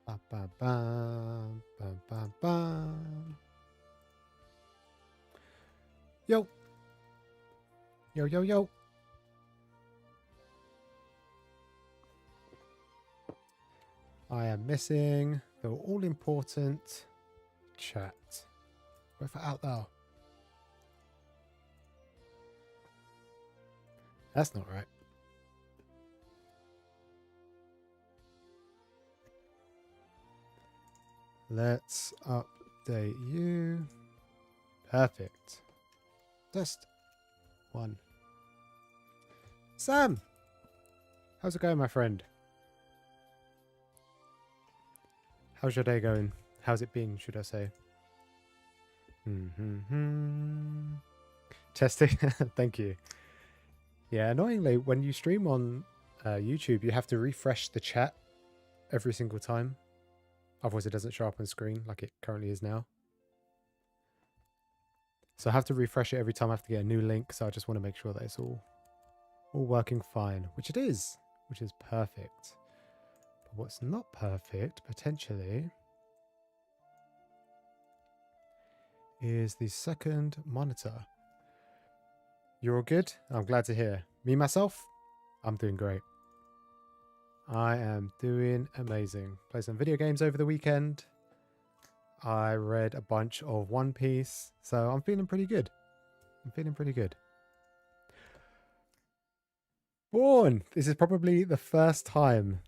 Ba, ba, ba, ba, ba, ba. Yo, yo, yo, yo. I am missing the all-important chat. Where's that out there? That's not right. Let's update you. Perfect. Test 1. Sam! How's it going, my friend? How's your day going? How's it been, should I say? Testing. Thank you. Yeah, annoyingly, when you stream on YouTube, you have to refresh the chat every single time. Otherwise, it doesn't show up on screen like it currently is now. So I have to refresh it every time I have to get a new link. So I just want to make sure that it's all working fine, which it is, which is perfect. But what's not perfect, potentially, is the second monitor. You're all good? I'm glad to hear. Me, myself, I'm doing great. I am doing amazing. Played some video games over the weekend. I read a bunch of One Piece. So I'm feeling pretty good. I'm feeling pretty good. Born! This is probably the first time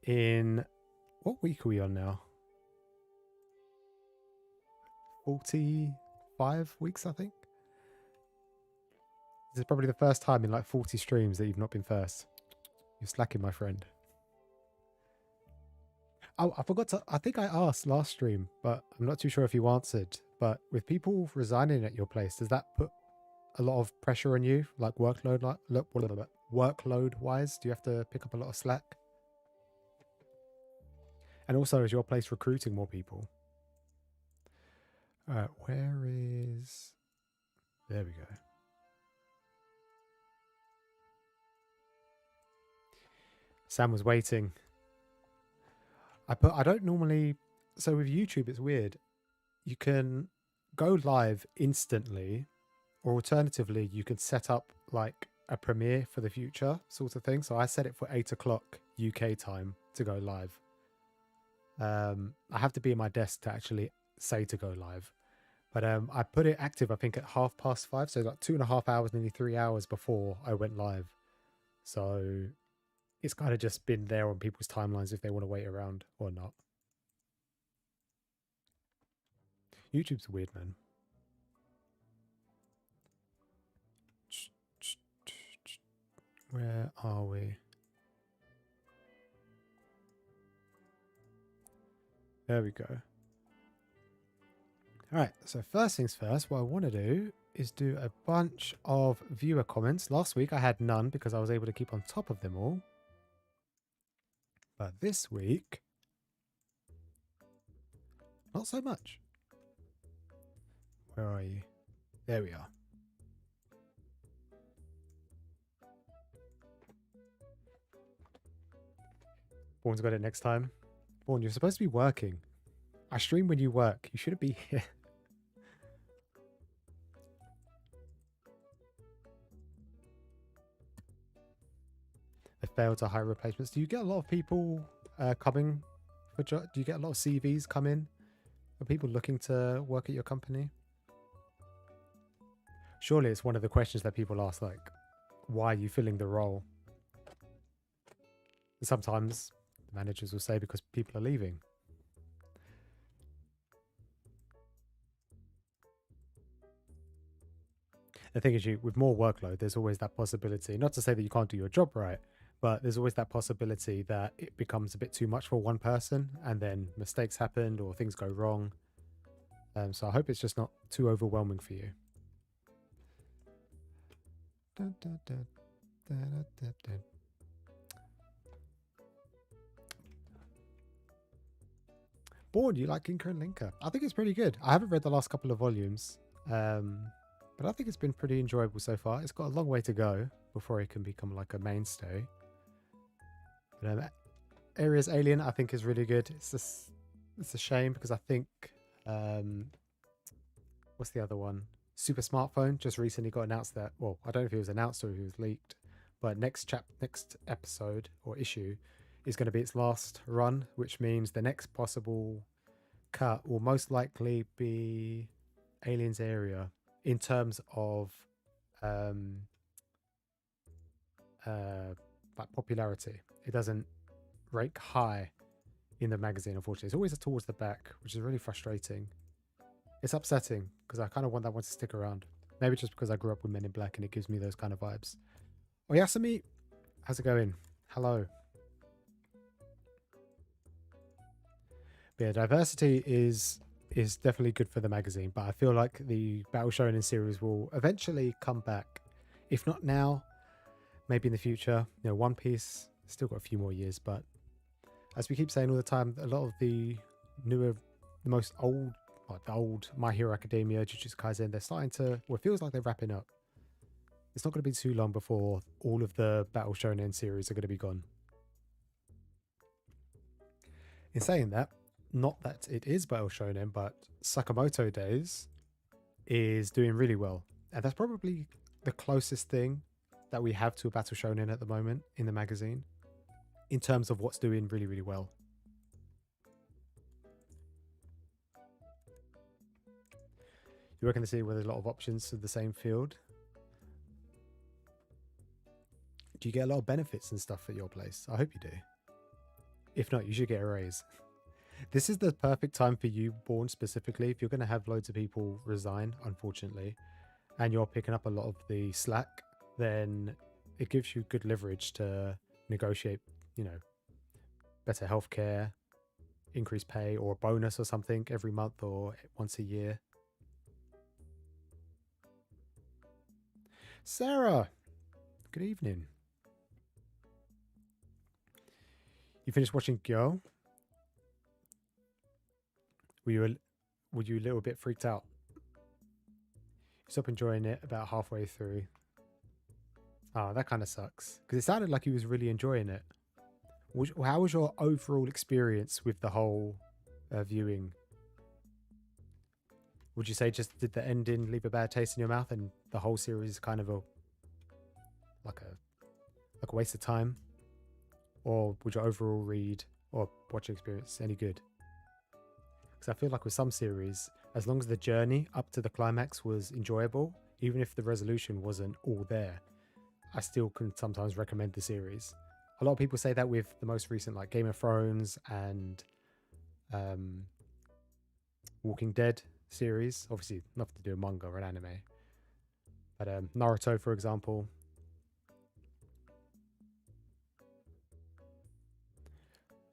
in... What week are we on now? 45 weeks, I think. This is probably the first time in like 40 streams that you've not been first. You're slacking, my friend. Oh, I forgot to... I think I asked last stream, but I'm not too sure if you answered. But with people resigning at your place, does that put a lot of pressure on you? Like workload wise? Do you have to pick up a lot of slack? And also, is your place recruiting more people? Where is... There we go. Sam was waiting. I don't normally... So with YouTube, it's weird. You can go live instantly, or alternatively, you can set up like a premiere for the future sort of thing. So I set it for 8 o'clock UK time to go live. I have to be at my desk to actually say to go live. But I put it active, I think, at 5:30. So like 2.5 hours, nearly 3 hours before I went live. So it's kind of just been there on people's timelines if they want to wait around or not. YouTube's weird, man. Where are we? There we go. All right, so first things first, what I want to do is do a bunch of viewer comments. Last week I had none because I was able to keep on top of them all. But this week, not so much. Where are you? There we are. Born's got it next time. Born, you're supposed to be working. I stream when you work. You shouldn't be here. They failed to hire replacements. Do you get a lot of people coming for jobs? Do you get a lot of CVs come in? Are people looking to work at your company? Surely it's one of the questions that people ask, like, why are you filling the role? Sometimes the managers will say because people are leaving. The thing is, with more workload, there's always that possibility. Not to say that you can't do your job right, but there's always that possibility that it becomes a bit too much for one person and then mistakes happen or things go wrong. So I hope it's just not too overwhelming for you. Born, you like Inca and Linka? I think it's pretty good. I haven't read the last couple of volumes, but I think it's been pretty enjoyable so far. It's got a long way to go before it can become like a mainstay. But Area's Alien, I think, is really good. It's a shame because I think um, what's the other one? Super Smartphone just recently got announced that. Well, I don't know if it was announced or if it was leaked, but next episode or issue is going to be its last run, which means the next possible cut will most likely be Aliens Area in terms of um like popularity. It doesn't rank high in the magazine, unfortunately. It's always towards the back, which is really frustrating. It's upsetting because I kind of want that one to stick around. Maybe just because I grew up with Men in Black and it gives me those kind of vibes. Oh, Yasumi, how's it going? Hello. But yeah, diversity is definitely good for the magazine, but I feel like the Battle Shonen series will eventually come back. If not now, maybe in the future. You know, One Piece still got a few more years, but as we keep saying all the time, a lot of the newer, the most old, like the old My Hero Academia, Jujutsu Kaisen, they're starting to, well, it feels like they're wrapping up. It's not going to be too long before all of the Battle Shonen series are going to be gone. In saying that, not that it is Battle Shonen, but Sakamoto Days is doing really well. And that's probably the closest thing that we have to a Battle Shonen at the moment in the magazine in terms of what's doing really, really well. You reckon to see where there's a lot of options to the same field? Do you get a lot of benefits and stuff at your place? I hope you do. If not, you should get a raise. This is the perfect time for you, Born, specifically. If you're going to have loads of people resign, unfortunately, and you're picking up a lot of the slack, then it gives you good leverage to negotiate, you know, better healthcare, increased pay, or a bonus or something every month or once a year. Sarah, good evening. You finished watching Girl? Were you a little bit freaked out? You stopped enjoying it about halfway through. Oh, that kind of sucks. Because it sounded like he was really enjoying it. How was your overall experience with the whole viewing? Would you say just did the ending leave a bad taste in your mouth and the whole series is kind of like a waste of time? Or would your overall read or watch experience any good? Because I feel like with some series, as long as the journey up to the climax was enjoyable, even if the resolution wasn't all there, I still can sometimes recommend the series. A lot of people say that with the most recent, like Game of Thrones and Walking Dead series. Obviously, nothing to do with manga or an anime. But Naruto, for example.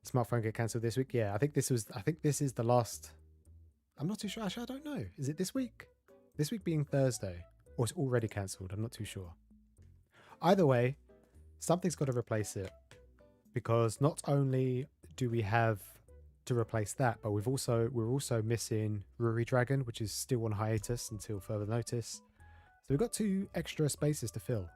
Smartphone get cancelled this week. Yeah, I think this is the last. I'm not too sure. Actually, I don't know. Is it this week? This week being Thursday, or it's already cancelled. I'm not too sure. Either way, something's got to replace it, because not only do we have to replace that, but we're also missing Ruri Dragon, which is still on hiatus until further notice. So we've got 2 extra spaces to fill.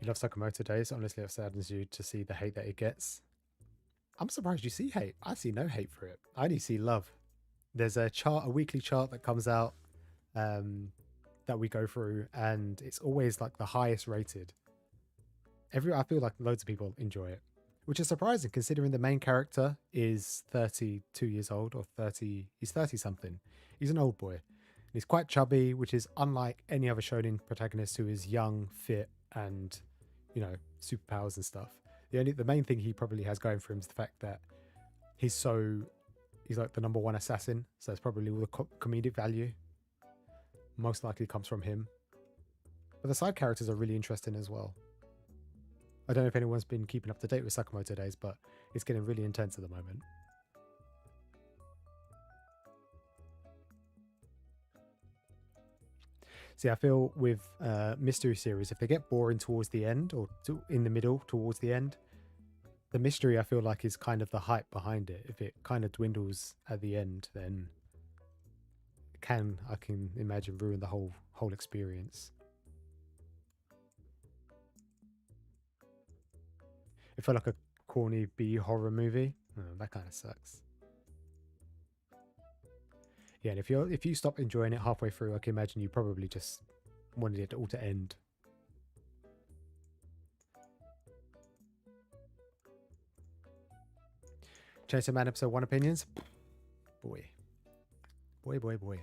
You love Sakamoto Days. Honestly, it saddens you to see the hate that it gets. I'm surprised you see hate. I see no hate for it. I only see love. There's a weekly chart that comes out that we go through, and it's always like the highest rated. I feel like loads of people enjoy it, which is surprising considering the main character is 32 years old or 30. He's 30 something. He's an old boy. And he's quite chubby, which is unlike any other shonen protagonist who is young, fit, and, you know, superpowers and stuff. The main thing he probably has going for him is the fact that he's like the number 1 assassin, so it's probably all the comedic value most likely comes from him. But the side characters are really interesting as well. I don't know if anyone's been keeping up to date with Sakamoto Days, but it's getting really intense at the moment. See, I feel with mystery series, if they get boring towards the end or in the middle towards the end, the mystery I feel like is kind of the hype behind it. If it kind of dwindles at the end, then I can imagine, ruin the whole experience. It felt like a corny B horror movie. Oh, that kind of sucks. Yeah, and if you stop enjoying it halfway through, I can imagine you probably just wanted it all to end. Chainsaw Man episode 1 opinions? Boy. Boy.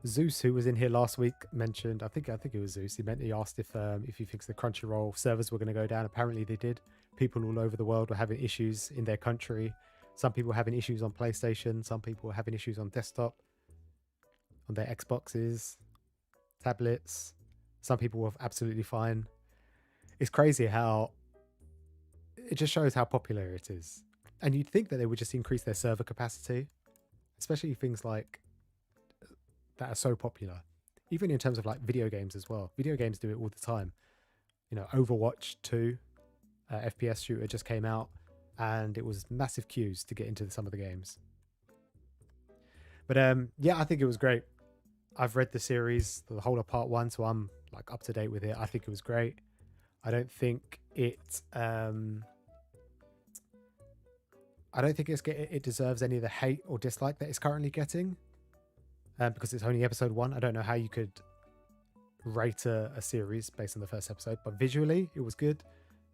Zeus, who was in here last week, mentioned, I think it was Zeus. He asked if he thinks the Crunchyroll servers were going to go down. Apparently they did. People all over the world were having issues in their country. Some people were having issues on PlayStation. Some people were having issues on desktop, on their Xboxes, tablets. Some people were absolutely fine. It's crazy how it just shows how popular it is. And you'd think that they would just increase their server capacity, especially things like that are so popular, even in terms of like video games as well. Video games do it all the time. You know, Overwatch 2 FPS shooter just came out, and it was massive queues to get into some of the games. But yeah, I think it was great. I've read the series, the whole of part 1, so I'm like up to date with it. I think it was great. I don't think it it deserves any of the hate or dislike that it's currently getting, because it's only episode 1. I don't know how you could rate a series based on the first episode, but visually it was good.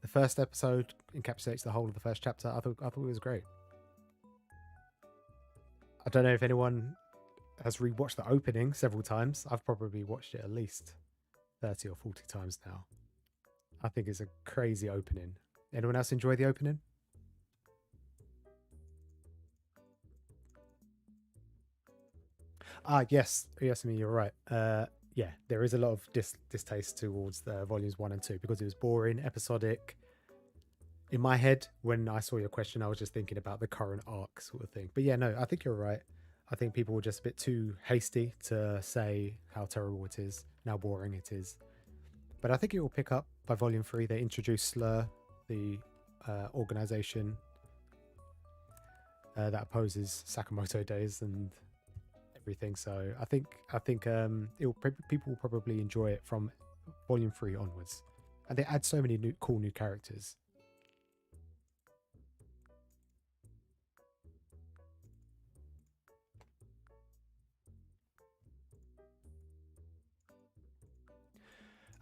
The first episode encapsulates the whole of the first chapter. I thought it was great. I don't know if anyone has rewatched the opening several times. I've probably watched it at least 30 or 40 times now. I think it's a crazy opening. Anyone else enjoy the opening? Yes, I mean, you're right. Yeah, there is a lot of distaste towards the volumes 1 and 2 because it was boring, episodic. In my head, when I saw your question, I was just thinking about the current arc sort of thing. But yeah, no, I think you're right. I think people were just a bit too hasty to say how terrible it is and how boring it is. But I think it will pick up by volume 3. They introduce Slur, the organization that opposes Sakamoto Days and everything. So I think people will probably enjoy it from volume 3 onwards. And they add so many cool new characters.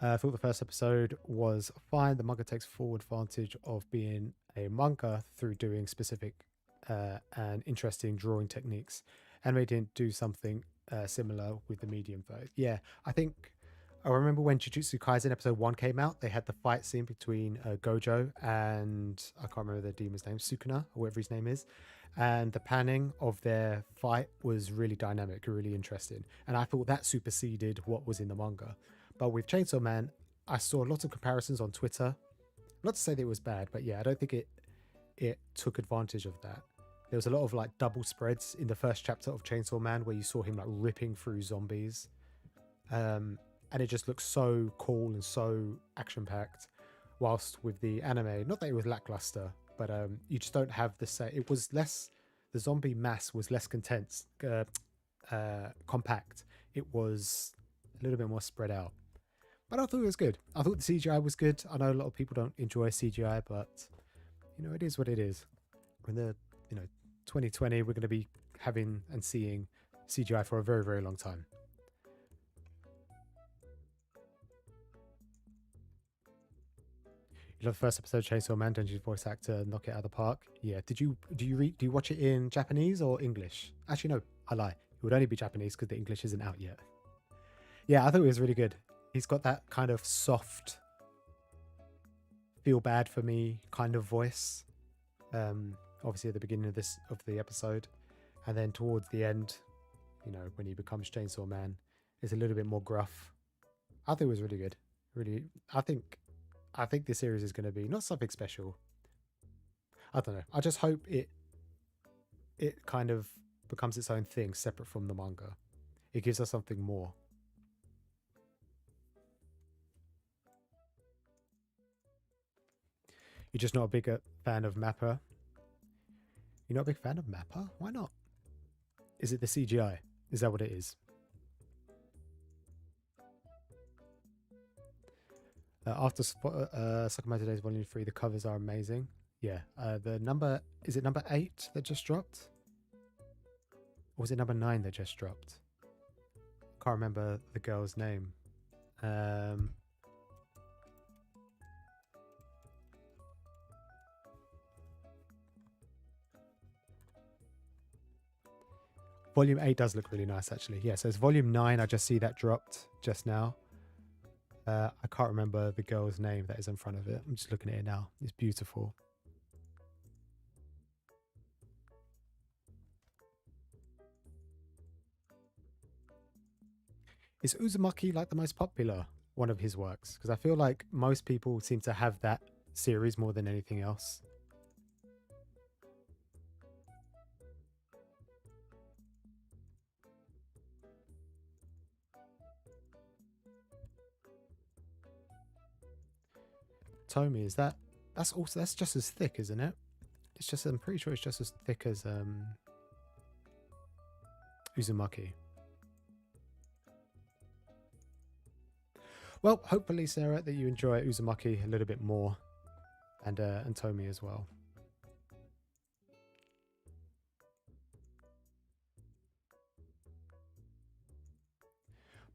I thought the first episode was fine. The manga takes full advantage of being a manga through doing specific and interesting drawing techniques. Anime didn't do something similar with the medium though. Yeah, I remember when Jujutsu Kaisen episode 1 came out, they had the fight scene between Gojo and I can't remember the demon's name, Sukuna, or whatever his name is. And the panning of their fight was really dynamic, really interesting. And I thought that superseded what was in the manga. But with Chainsaw Man, I saw lots of comparisons on Twitter. Not to say that it was bad, but yeah, I don't think it took advantage of that. There was a lot of like double spreads in the first chapter of Chainsaw Man where you saw him like ripping through zombies. And it just looks so cool and so action-packed. Whilst with the anime, not that it was lackluster, but you just don't have the same. It was less. The zombie mass was less compact. It was a little bit more spread out. But I thought it was good. I thought the CGI was good. I know a lot of people don't enjoy CGI, but it is what it is. In the 2020, we're going to be having and seeing CGI for a very, very long time. You love the first episode of Chainsaw Man, don't you? Voice actor knock it out of the park. Yeah. Do you watch it in Japanese or English? Actually, no, I lie. It would only be Japanese because the English isn't out yet. Yeah, I thought it was really good. He's got that kind of soft, feel bad for me kind of voice. Obviously at the beginning of the episode, and then towards the end, when he becomes Chainsaw Man, it's a little bit more gruff. I think it was really good. Really, I think this series is going to be not something special. I don't know. I just hope it kind of becomes its own thing, separate from the manga. It gives us something more. You're just not a big fan of Mappa. You're not a big fan of Mappa? Why not? Is it the CGI? Is that what it is? After Sakamoto Days Volume 3, the covers are amazing. Yeah. Is it number 8 that just dropped? Or was it number 9 that just dropped? Can't remember the girl's name. Volume 8 does look really nice, actually. Yeah, so it's Volume 9. I just see that dropped just now. I can't remember the girl's name that is in front of it. I'm just looking at it now. It's beautiful. Is Uzumaki like the most popular one of his works? Because I feel like most people seem to have that series more than anything else. Tomy, that's just as thick, isn't it? It's just, I'm pretty sure it's just as thick as Uzumaki. Well, hopefully, Sarah, that you enjoy Uzumaki a little bit more, and Tomy as well.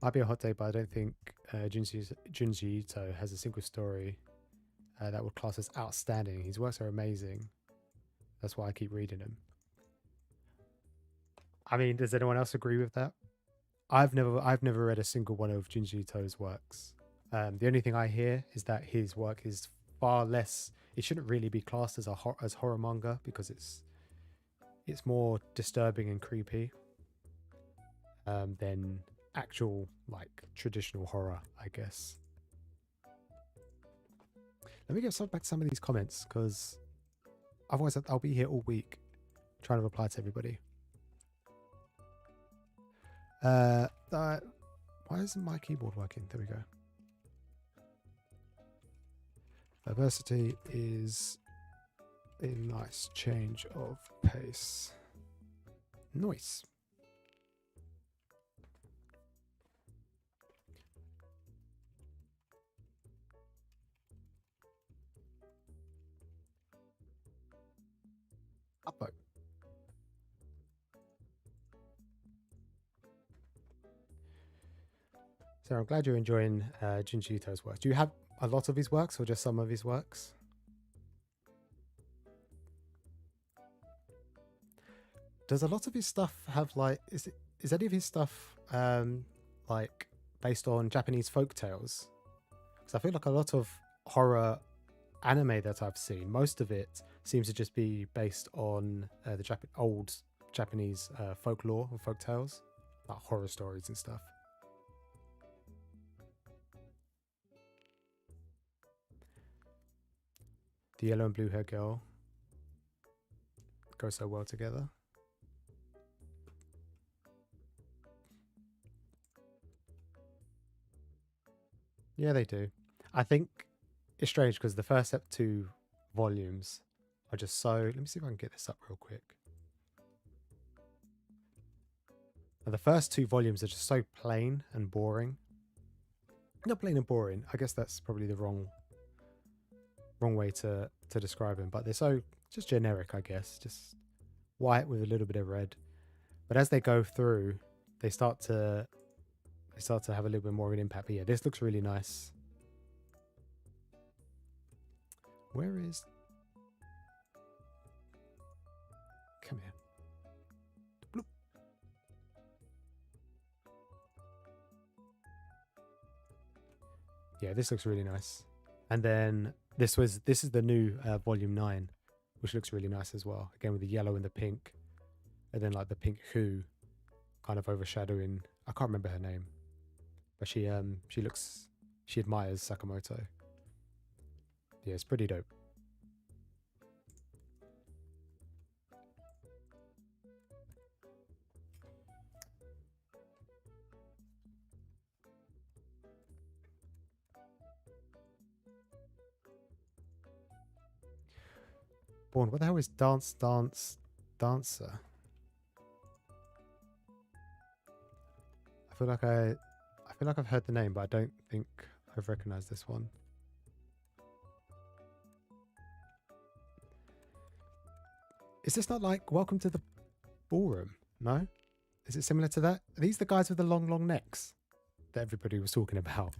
Might be a hot take, but I don't think Junji Ito has a single story that would class as outstanding. His works are amazing. That's why I keep reading them. I mean, does anyone else agree with that? I've never read a single one of Junji Ito's works. The only thing I hear is that his work is far less. It shouldn't really be classed as as horror manga because it's more disturbing and creepy than actual like traditional horror, I guess. Let me get back to some of these comments because otherwise I'll be here all week trying to reply to everybody. Why isn't my keyboard working? There we go. Diversity is a nice change of pace. Nice. Upvote. So I'm glad you're enjoying Junji Ito's work. Do you have a lot of his works or just some of his works? Does a lot of his stuff have like is any of his stuff like based on Japanese folk tales? Because I feel like a lot of horror anime that I've seen, most of it seems to just be based on the old Japanese folklore or folk tales, like horror stories and stuff. The yellow and blue hair girl go so well together. Yeah, they do. I think it's strange because the first 2 volumes are just so. Let me see if I can get this up real quick. And the first 2 volumes are just so plain and boring. Not plain and boring. I guess that's probably the wrong way to describe them. But they're so just generic, I guess. Just white with a little bit of red. But as they go through, they start to have a little bit more of an impact. But yeah, this looks really nice. Where is... Come here. Bloop. Yeah, this looks really nice. And then this is the new volume 9, which looks really nice as well. Again with the yellow and the pink, and then like the pink Who kind of overshadowing. I can't remember her name, but she admires Sakamoto. Yeah, it's pretty dope. Born, what the hell is Dancer? feel like I've heard the name, but I don't think I've recognized this one. Is this not like Welcome to the Ballroom? No? Is it similar to that? Are these the guys with the long necks that everybody was talking about?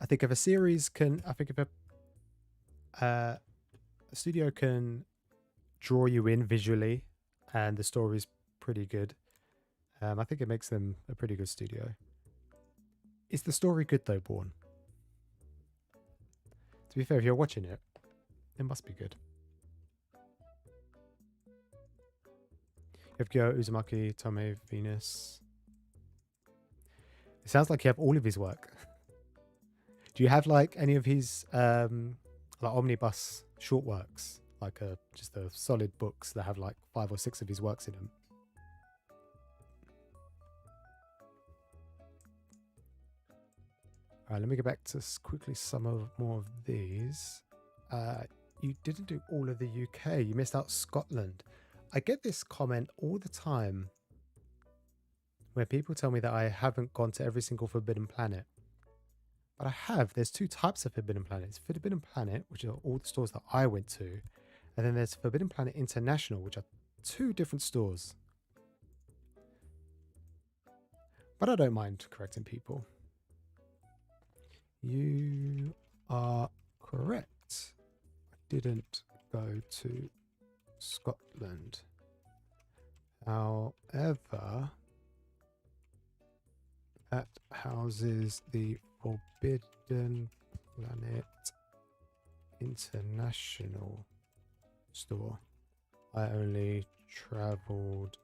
I think if a series can, I think if a studio can draw you in visually and the story's pretty good, I think it makes them a pretty good studio. Is the story good though, Born? To be fair, if you're watching it, it must be good. You have Gyo, Uzumaki, Tome, Venus. It sounds like you have all of his work. Do you have like any of his like omnibus short works, like just the solid books that have like 5 or 6 of his works in them? All right, let me get back to quickly some more of these. You didn't do all of the UK. You missed out Scotland. I get this comment all the time where people tell me that I haven't gone to every single Forbidden Planet. But I have. There's 2 types of Forbidden Planets. Forbidden Planet, which are all the stores that I went to. And then there's Forbidden Planet International, which are 2 different stores. But I don't mind correcting people. You are correct. I didn't go to Scotland. However, that houses the Forbidden Planet International store. I only travelled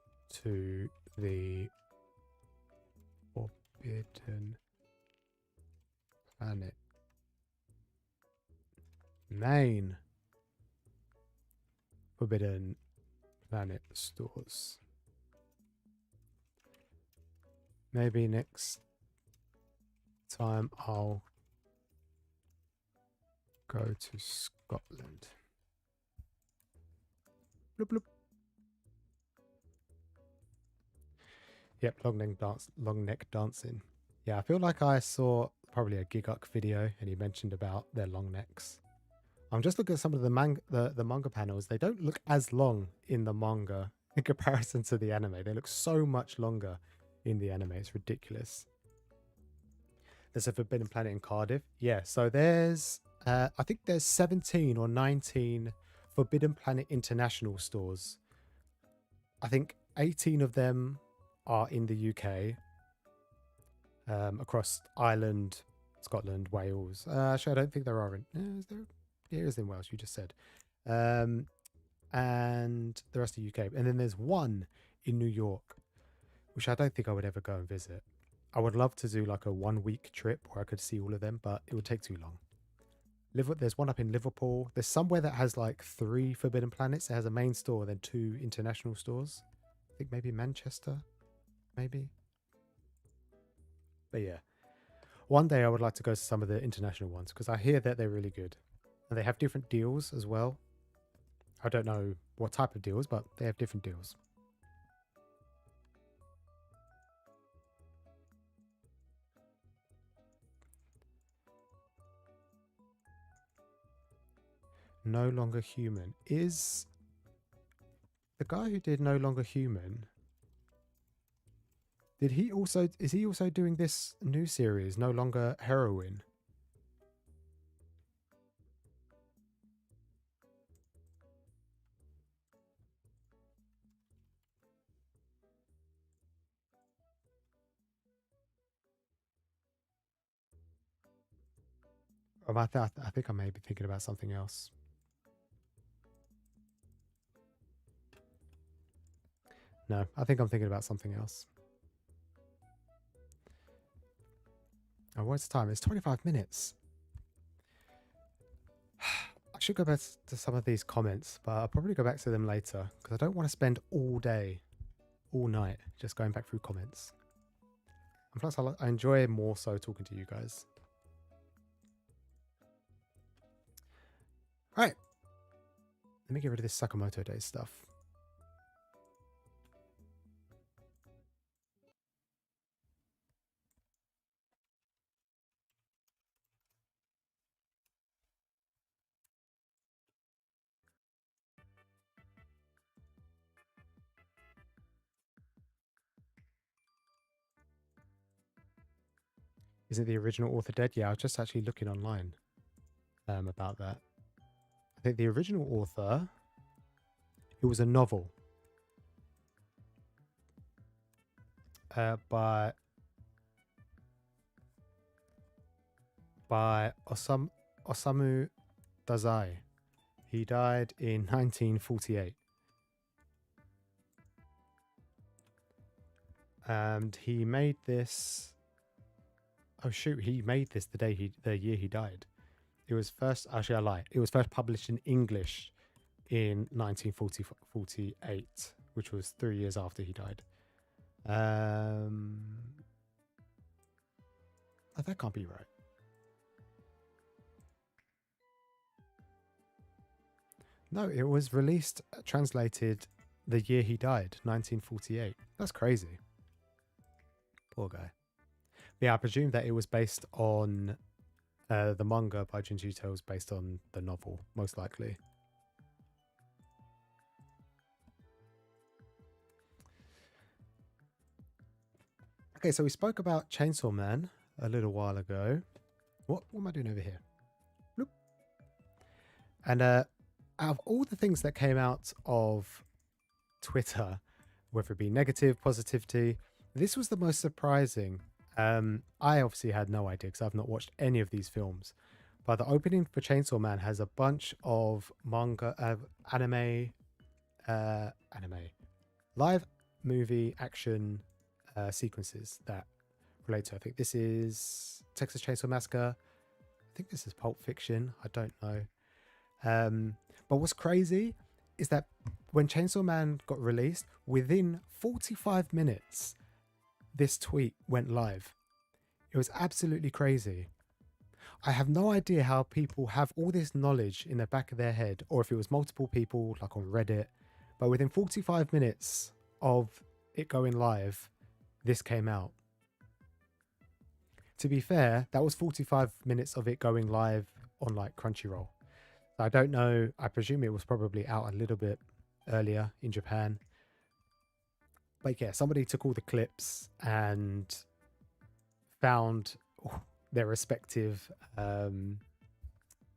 to the Forbidden Planet main Forbidden Planet stores. Maybe next time I'll go to Scotland. Bloop, bloop. Yep, long neck dancing. Yeah, I feel like I saw probably a Giguk video and he mentioned about their long necks. I'm just looking at some of the manga panels. They don't look as long in the manga in comparison to the anime. They look so much longer in the anime. It's ridiculous. There's a Forbidden Planet in Cardiff. Yeah, so there's I think there's 17 or 19 Forbidden Planet International stores. I think 18 of them are in the UK, across Ireland, Scotland, Wales. Actually, I don't think there are in... is there? Yeah, it is in Wales, you just said. And the rest of the UK. And then there's one in New York, which I don't think I would ever go and visit. I would love to do like a 1-week trip where I could see all of them, but it would take too long. There's one up in Liverpool. There's somewhere that has like 3 Forbidden Planets. It has a main store, then 2 international stores. I think maybe Manchester, maybe. But yeah, one day I would like to go to some of the international ones because I hear that they're really good. And they have different deals as well. I don't know what type of deals, but they have different deals. No Longer Human. Is the guy who did No Longer Human, is he also doing this new series, No Longer Heroine? I think I may be thinking about something else. No, I think I'm thinking about something else. Oh, what's the time? It's 25 minutes. I should go back to some of these comments, but I'll probably go back to them later because I don't want to spend all day, all night, just going back through comments. And plus, I enjoy more so talking to you guys. All right. Let me get rid of this Sakamoto Day stuff. Isn't the original author dead? Yeah, I was just actually looking online about that. I think the original author, it was a novel by Osamu Dazai. He died in 1948. And he made this. Oh shoot! He made this the year he died. It was first. Actually, I lie. It was first published in English in 1948, which was 3 years after he died. Oh, that can't be right. No, it was released, translated the year he died, 1948. That's crazy. Poor guy. But yeah, I presume that it was based on the manga by Junji Ito was based on the novel, most likely. Okay, so we spoke about Chainsaw Man a little while ago. What am I doing over here? Bloop. And out of all the things that came out of Twitter, whether it be negative, positivity, this was the most surprising. I obviously had no idea because I've not watched any of these films. But the opening for Chainsaw Man has a bunch of manga, anime, live movie action sequences that relate to. I think this is Texas Chainsaw Massacre. I think this is Pulp Fiction. I don't know. But what's crazy is that when Chainsaw Man got released, within 45 minutes, this tweet went live. It was absolutely crazy. I have no idea how people have all this knowledge in the back of their head, or if it was multiple people like on Reddit, but within 45 minutes of it going live, this came out. To be fair, that was 45 minutes of it going live on like Crunchyroll. I don't know. I presume it was probably out a little bit earlier in Japan. But yeah, somebody took all the clips and found their respective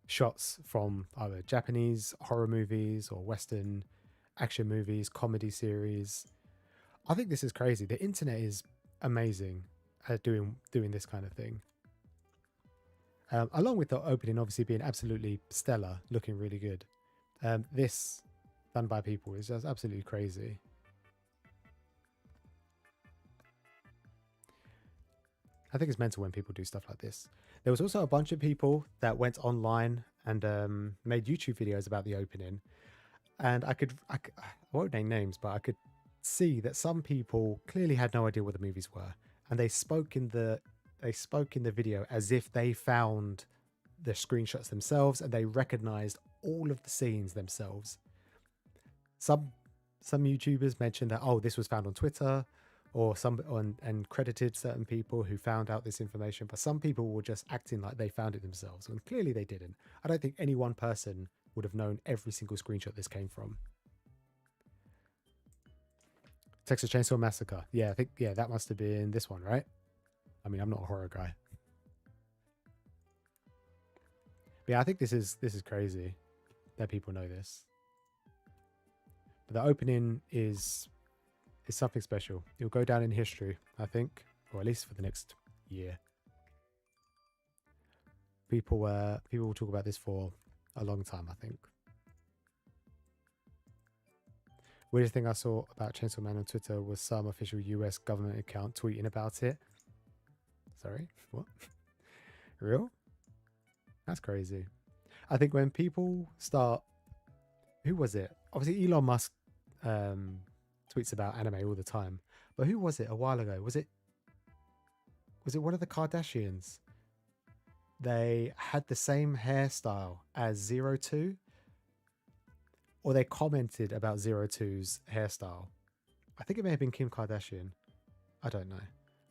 shots from either Japanese horror movies or Western action movies, comedy series. I think this is crazy. The internet is amazing at doing this kind of thing. Along with the opening obviously being absolutely stellar, looking really good. This done by people is just absolutely crazy. I think it's mental when people do stuff like this. There was also a bunch of people that went online and made YouTube videos about the opening. And I won't name names, but I could see that some people clearly had no idea what the movies were. And they spoke in the video as if they found the screenshots themselves and they recognized all of the scenes themselves. Some YouTubers mentioned that, oh, this was found on Twitter, or and credited certain people who found out this information, but some people were just acting like they found it themselves, and clearly they didn't. I don't think any one person would have known every single screenshot this came from. Texas Chainsaw Massacre. Yeah, I think that must have been this one, right? I mean, I'm not a horror guy. But yeah, I think this is crazy that people know this. But the opening is something special. It'll go down in history, I think, or at least for the next year. People will talk about this for a long time, I think. Weirdest thing I saw about Chainsaw Man on Twitter was some official US government account tweeting about it. Sorry, what? Real? That's crazy. I think when people start, who was it? Obviously Elon Musk tweets about anime all the time, but who was it a while ago? Was it one of the Kardashians? They had the same hairstyle as 02, or they commented about 02's hairstyle. I think it may have been Kim Kardashian. I don't know.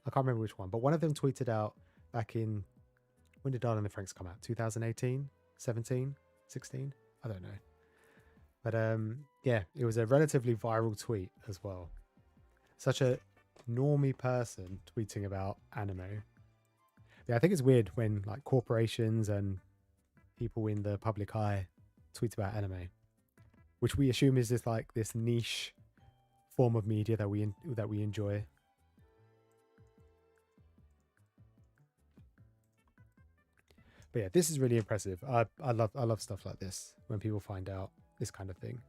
I can't remember which one, but one of them tweeted out back in, when did Darling and Franks come out? 2018, 17, 16? I don't know. But yeah, it was a relatively viral tweet as well. Such a normie person tweeting about anime. Yeah, I think it's weird when like corporations and people in the public eye tweet about anime, which we assume is just like this niche form of media that we enjoy. But yeah, this is really impressive. I love stuff like this when people find out this kind of thing.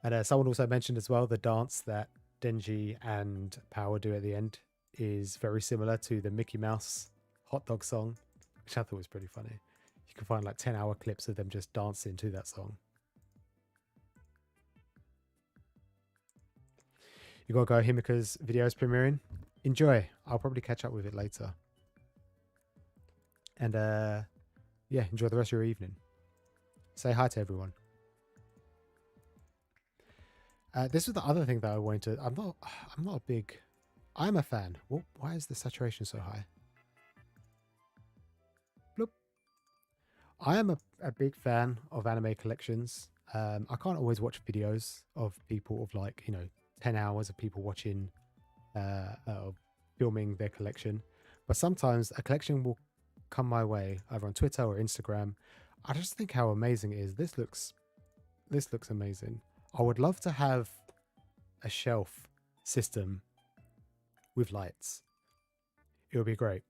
And someone also mentioned as well the dance that Denji and Power do at the end is very similar to the Mickey Mouse hot dog song, which I thought was pretty funny. You can find like 10-hour clips of them just dancing to that song. You gotta go. Himika's video is premiering. Enjoy. I'll probably catch up with it later. And yeah, enjoy the rest of your evening. Say hi to everyone. This is the other thing that I wanted to. I'm not a big. I'm a fan. Well, why is the saturation so high? Bloop. I am a big fan of anime collections. I can't always watch videos of people of like 10 hours of people watching, filming their collection, but sometimes a collection will come my way either on Twitter or Instagram. I just think how amazing it is. This looks amazing. I would love to have a shelf system with lights. It would be great.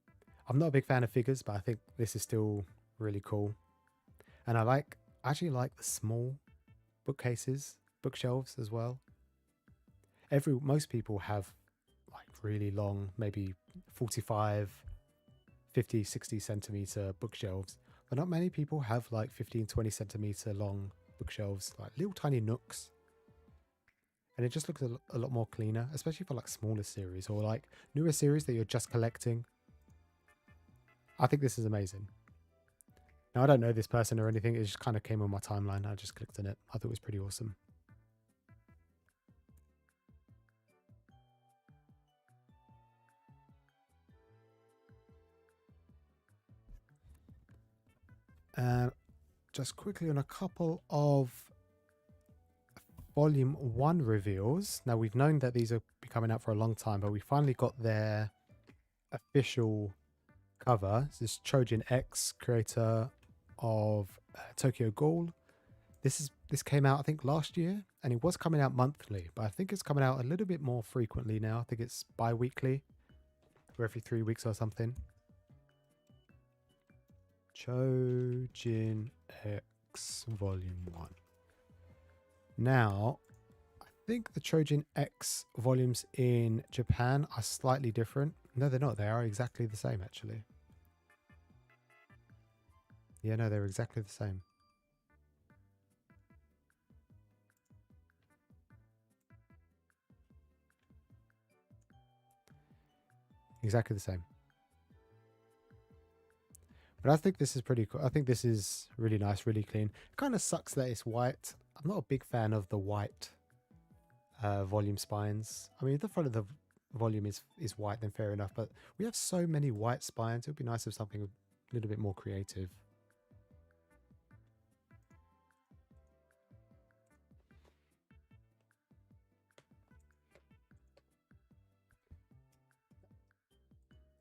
I'm not a big fan of figures, but I think this is still really cool. And I actually like the small bookcases, bookshelves as well. Most people have like really long, maybe 45, 50, 60 centimeter bookshelves, but not many people have like 15, 20 centimeter long bookshelves, like little tiny nooks. And it just looks a lot more cleaner, especially for like smaller series or like newer series that you're just collecting. I think this is amazing. Now, I don't know this person or anything. It just kind of came on my timeline. I just clicked on it. I thought it was pretty awesome. Just quickly on a couple of Volume 1 reveals. Now, we've known that these will be coming out for a long time, but we finally got their official cover. This is Chojin X, creator of Tokyo Ghoul. This came out, I think, last year, and it was coming out monthly, but I think it's coming out a little bit more frequently now. I think it's bi-weekly, or every 3 weeks or something. Chojin X Volume 1. Now, I think the Chojin X volumes in Japan are slightly different. No, they're not. They are exactly the same, actually. Yeah, no, they're exactly the same. Exactly the same. But I think this is pretty cool. I think this is really nice, really clean. It kind of sucks that it's white. I'm not a big fan of the white volume spines. I mean, if the front of the volume is white, then fair enough. But we have so many white spines. It would be nice if something a little bit more creative.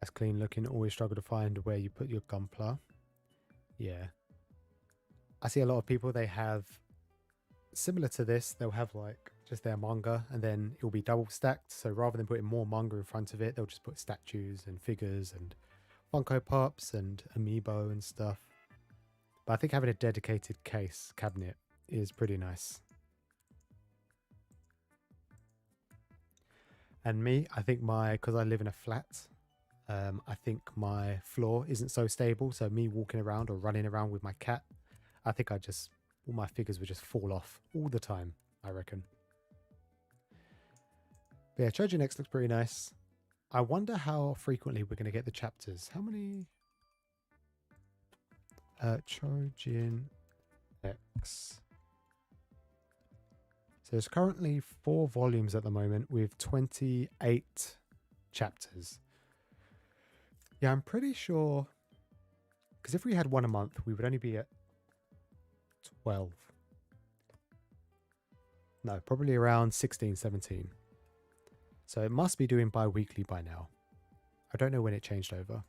That's clean looking. Always struggle to find where you put your gunpla. Yeah. I see a lot of people, they have, similar to this, they'll have like just their manga and then it will be double stacked. So rather than putting more manga in front of it, they'll just put statues and figures and Funko Pops and Amiibo and stuff. But I think having a dedicated case cabinet is pretty nice. And me, I think because I live in a flat, I think my floor isn't so stable. So me walking around or running around with my cat, I think all my figures would just fall off all the time, I reckon. But yeah, Chojin X looks pretty nice. I wonder how frequently we're going to get the chapters. How many? Chojin X. So there's currently 4 volumes at the moment with 28 chapters. Yeah, I'm pretty sure, because if we had one a month, we would only be at 12. No, probably around 16, 17. So it must be doing bi-weekly by now. I don't know when it changed over.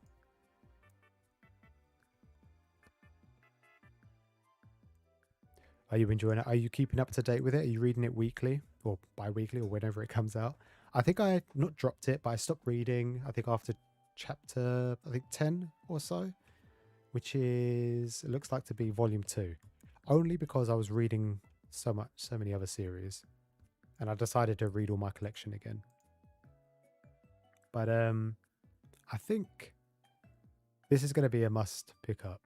Are you enjoying it? Are you keeping up to date with it? Are you reading it weekly or bi-weekly or whenever it comes out? I think I not dropped it, but I stopped reading, I think after chapter, 10 or so, which is, it looks like to be volume 2. Only because I was reading so many other series. And I decided to read all my collection again. But I think this is going to be a must pick up.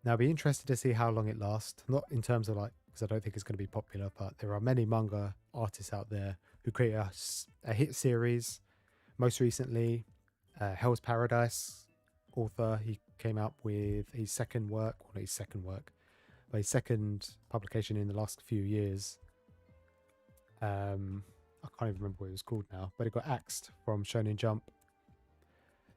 Now, I'll be interested to see how long it lasts. Not in terms of like, because I don't think it's going to be popular, but there are many manga artists out there who create a hit series. Most recently, Hell's Paradise author, he came out with his second work, well, not his second work, but his second publication in the last few years. I can't even remember what it was called now, but it got axed from Shonen Jump.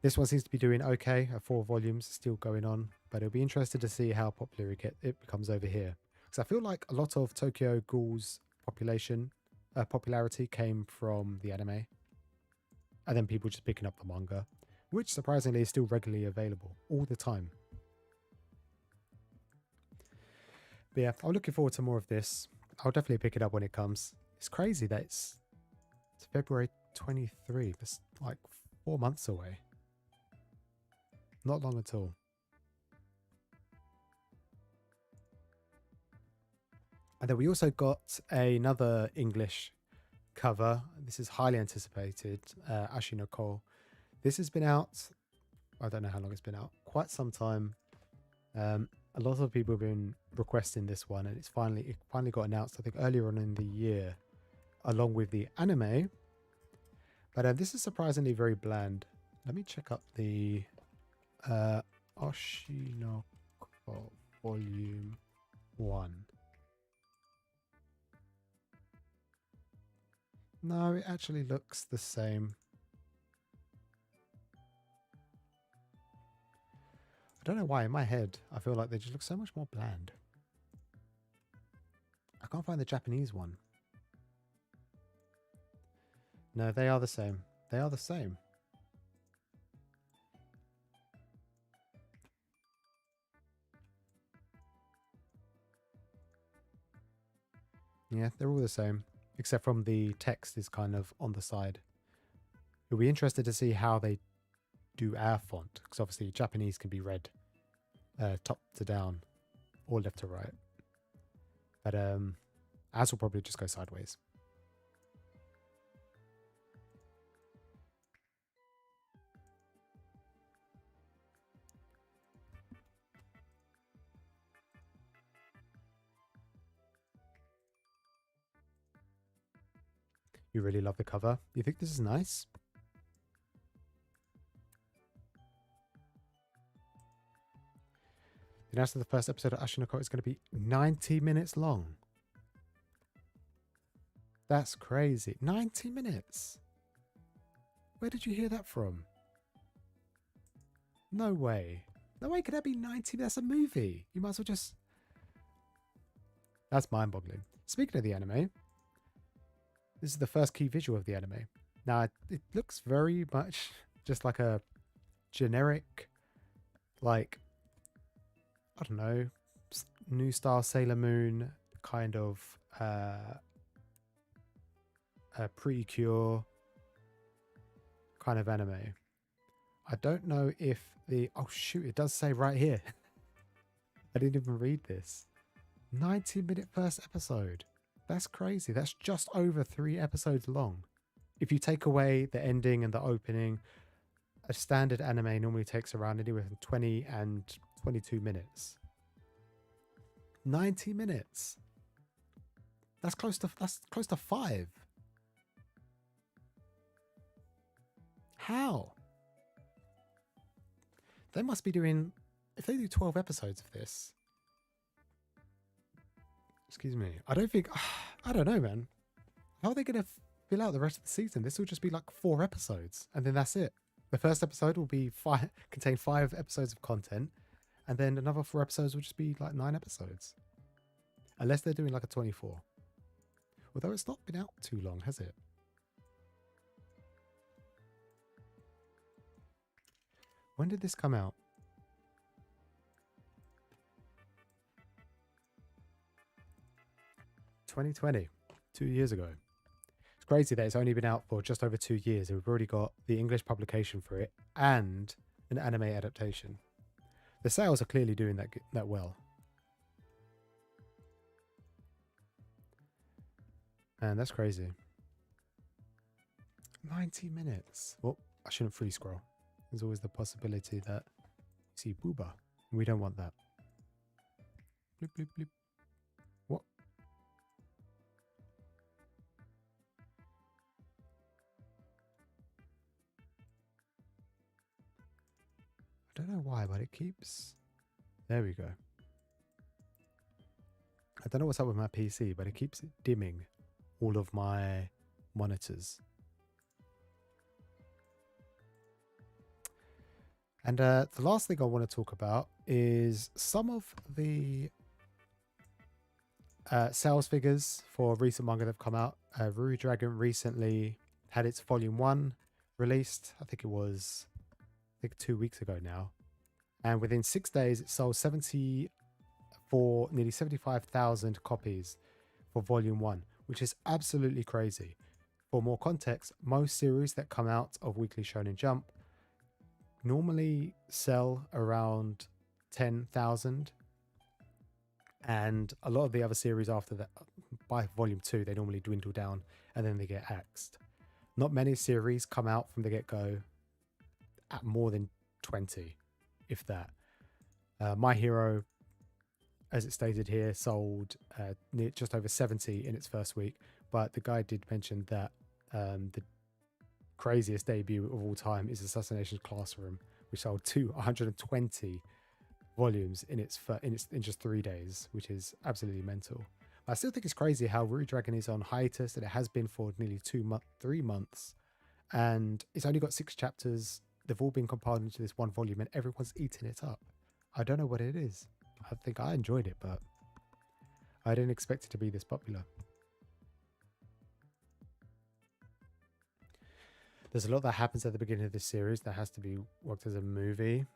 This one seems to be doing okay. 4 volumes still going on, but it'll be interesting to see how popular it becomes over here. Because I feel like a lot of Tokyo Ghoul's popularity came from the anime, and then people just picking up the manga, which surprisingly is still regularly available all the time. But yeah, I'm looking forward to more of this. I'll definitely pick it up when it comes. It's crazy that it's February 23. That's like 4 months away. Not long at all. And then we also got another English cover. This is highly anticipated, Ashinoko. This has been out, I don't know how long it's been out, quite some time. A lot of people have been requesting this one, and it finally got announced, I think, earlier on in the year, along with the anime. But this is surprisingly very bland. Let me check up the Ashinoko Volume 1. No, it actually looks the same. I don't know why, in my head, I feel like they just look so much more bland. I can't find the Japanese one. No, they are the same. They are the same. Yeah, they're all the same, except from the text is kind of on the side. You'll be interested to see how they do our font, because obviously Japanese can be read top to down or left to right. But ours will probably just go sideways. You really love the cover? You think this is nice? The announcement of the first episode of Ashinoko is going to be 90 minutes long. That's crazy. 90 minutes? Where did you hear that from? No way. No way could that be 90 minutes? That's a movie. You might as well just... That's mind-boggling. Speaking of the anime, this is the first key visual of the anime. Now, it looks very much just like a generic, like, I don't know, new style Sailor Moon kind of a Precure kind of anime. I don't know if the... Oh, shoot, it does say right here. I didn't even read this. 90-minute first episode. That's crazy. That's just over 3 episodes long. If you take away the ending and the opening, a standard anime normally takes around anywhere from 20 and 22 minutes. 90 minutes. That's close to 5. How? They must be doing... If they do 12 episodes of this... Excuse me. I don't think... I don't know, man. How are they going to fill out the rest of the season? This will just be like 4 episodes, and then that's it. The first episode will be contain 5 episodes of content, and then another 4 episodes will just be like 9 episodes. Unless they're doing like a 24. Although it's not been out too long, has it? When did this come out? 2020, 2 years ago. It's crazy that it's only been out for just over 2 years and we've already got the English publication for it and an anime adaptation. The sales are clearly doing that well. Man, that's crazy. 90 minutes. Well, I shouldn't free scroll. There's always the possibility that you see booba. We don't want that. Blip, blip, blip. What? I don't know why, but it keeps... There we go. I don't know what's up with my PC, but it keeps dimming all of my monitors. And the last thing I want to talk about is some of the sales figures for recent manga that have come out. Ruri Dragon recently had its volume 1 released. I think it was 2 weeks ago now. And within 6 days, it sold nearly 75,000 copies for volume 1, which is absolutely crazy. For more context, most series that come out of Weekly Shonen Jump normally sell around 10,000, and a lot of the other series after that, by volume 2, they normally dwindle down and then they get axed. Not many series come out from the get-go at more than 20, if that. My Hero, as it stated here, sold just over 70 in its first week, but the guy did mention that the craziest debut of all time is Assassination Classroom, which sold 120 volumes in just 3 days, which is absolutely mental. I still think it's crazy how Ruri Dragon is on hiatus, and it has been for nearly 3 months, and it's only got 6 chapters. They've all been compiled into this one volume, and everyone's eating it up. I don't know what it is. I think I enjoyed it, but I didn't expect it to be this popular. There's a lot that happens at the beginning of this series that has to be worked as a movie.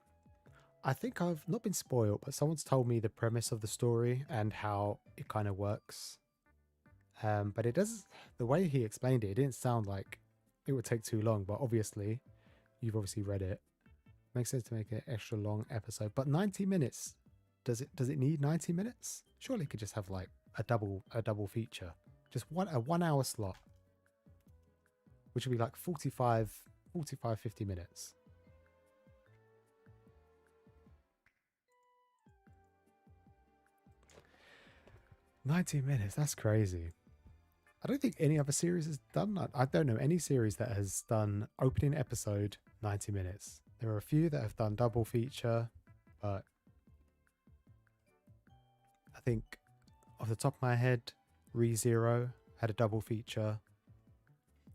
I think I've not been spoiled, but someone's told me the premise of the story and how it kind of works. But it does, the way he explained it, it didn't sound like it would take too long, but obviously, you've obviously read it. Makes sense to make an extra long episode, but 90 minutes, does it need 90 minutes? Surely it could just have like a double feature. Just a 1 hour slot, which would be like 45, 50 minutes. "90 minutes, that's crazy." I don't think any other series has done that. I don't know any series that has done opening episode 90 minutes. There are a few that have done double feature, but I think off the top of my head, ReZero had a double feature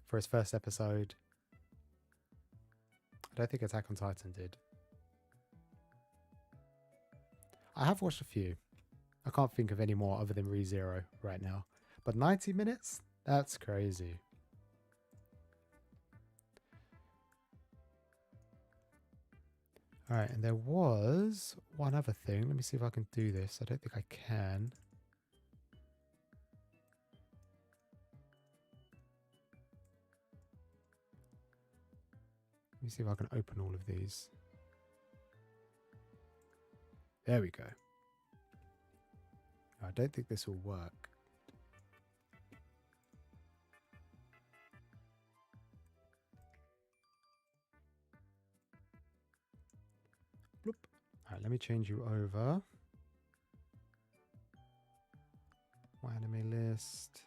for its first episode. I don't think Attack on Titan did. I have watched a few. I can't think of any more other than ReZero right now. But 90 minutes? That's crazy. Alright, and there was one other thing. Let me see if I can do this. I don't think I can. Let me see if I can open all of these. There we go. I don't think this will work. Bloop. Alright, let me change you over. My anime list.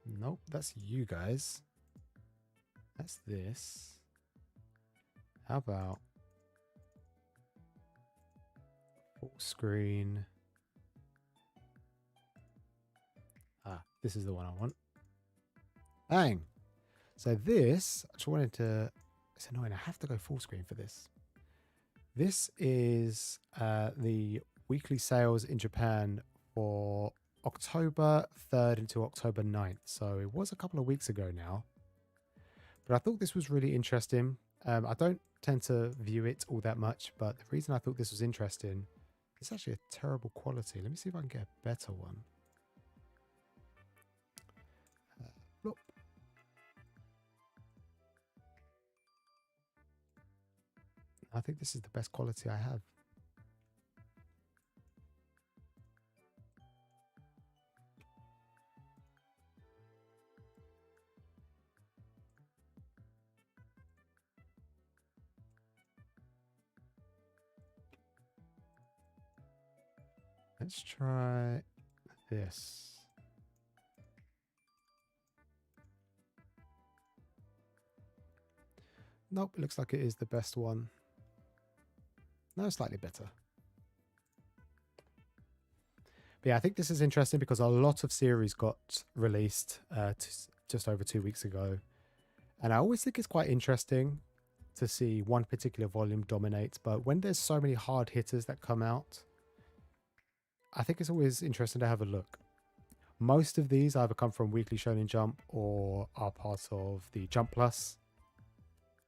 Nope, that's you guys. That's this. How about full screen? Ah, this is the one I want. Bang! So this, I just wanted to, it's annoying, I have to go full screen for this. This is the weekly sales in Japan for October 3rd until October 9th. So it was a couple of weeks ago now. But I thought this was really interesting. I don't tend to view it all that much, but the reason I thought this was interesting, it's actually a terrible quality. Let me see if I can get a better one. I think this is the best quality I have. Let's try this. Nope, it looks like it is the best one. No, slightly better. But yeah, I think this is interesting because a lot of series got released just over 2 weeks ago. And I always think it's quite interesting to see one particular volume dominate. But when there's so many hard hitters that come out, I think it's always interesting to have a look. Most of these either come from Weekly Shonen Jump or are part of the Jump Plus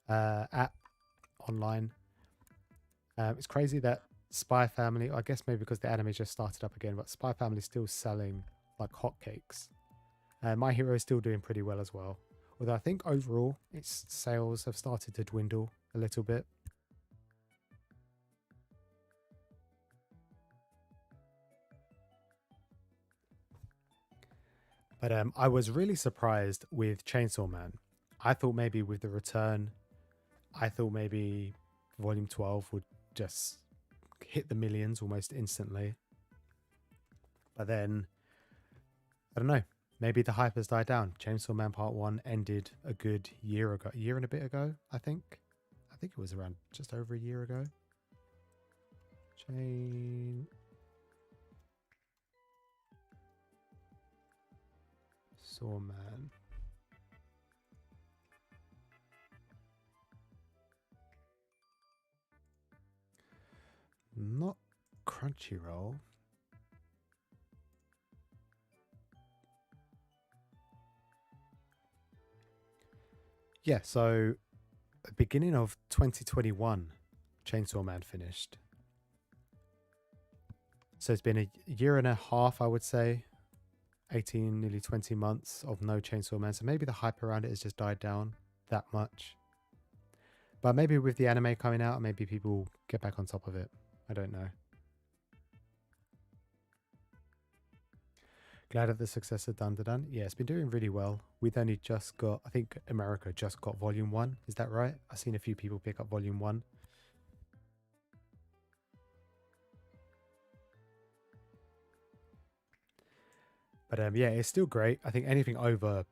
app online. It's crazy that Spy Family, I guess maybe because the anime just started up again, but Spy Family is still selling like hotcakes. My Hero is still doing pretty well as well. Although I think overall its sales have started to dwindle a little bit. But I was really surprised with Chainsaw Man. I thought maybe with the return, I thought maybe Volume 12 would just hit the millions almost instantly. But then, I don't know, maybe the hype has died down. Chainsaw Man Part 1 ended a good year and a bit ago, I think. I think it was around just over a year ago. Chainsaw Man. Not Crunchyroll. Yeah, so beginning of 2021, Chainsaw Man finished. So it's been a year and a half, I would say. 18, nearly 20 months of no Chainsaw Man. So maybe the hype around it has just died down that much. But maybe with the anime coming out, maybe people get back on top of it. I don't know. Glad of the success of Dandadan. Yeah, it's been doing really well. We've only just got, I think America just got Volume 1. Is that right? I've seen a few people pick up Volume 1. But yeah, it's still great. I think anything over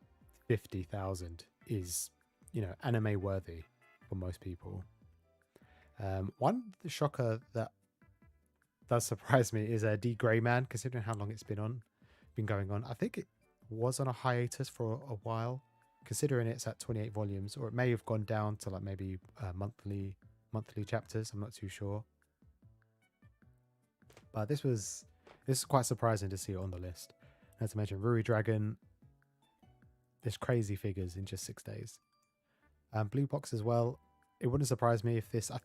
50,000 is, anime worthy for most people. One shocker that does surprise me is D Grey Man, considering how long it's been going on. I think it was on a hiatus for a while, considering it's at 28 volumes, or it may have gone down to like maybe monthly chapters. I'm not too sure. But this is quite surprising to see it on the list. Not to mention Ruri Dragon. There's crazy figures in just 6 days. Blue Box as well. It wouldn't surprise me if this. I